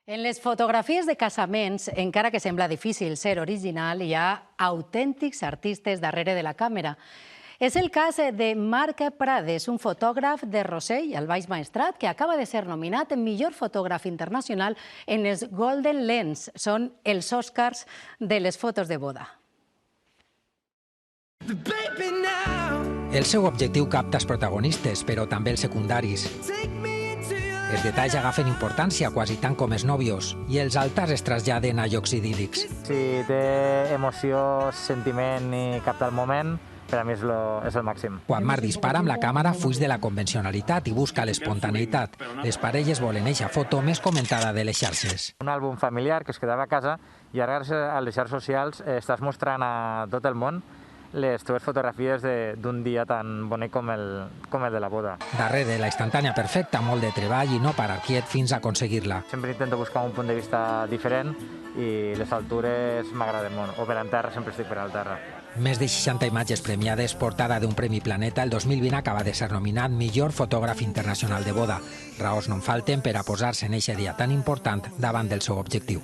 En les fotografies de casaments, encara que sembla difícil ser original, hi ha autèntics artistes darrere de la càmera. És el cas de Marc Prades, un fotògraf de Rossell, al Baix Maestrat, que acaba de ser nominat en millor fotògraf internacional en els Golden Lens. Són els Oscars de les fotos de boda. El seu objectiu capta els protagonistes, però també els secundaris. Els detalls agafen importància quasi tant com els nòvios i els altars es traslladen a llocs idíl·lics. Si té emoció, sentiment i capta el moment, per a mi és el màxim. Quan Marc dispara amb la càmera, fuig de la convencionalitat i busca l'espontaneïtat. Les parelles volen eixa foto més comentada de les xarxes. Un àlbum familiar que es quedava a casa i ara gràcies a les xarxes socials estàs mostrant a tot el món les teves fotografies d'un dia tan bonic com el de la boda. Darrere la instantània perfecta, molt de treball i no parar quiet fins a aconseguir-la. Sempre intento buscar un punt de vista diferent i les altures m'agraden molt. O per en terra, sempre estic per al terra. Més de 60 imatges premiades, portada d'un Premi Planeta, el 2020 acaba de ser nominat millor fotògraf internacional de boda. Raons no en falten per a posar-se en eixe dia tan important davant del seu objectiu.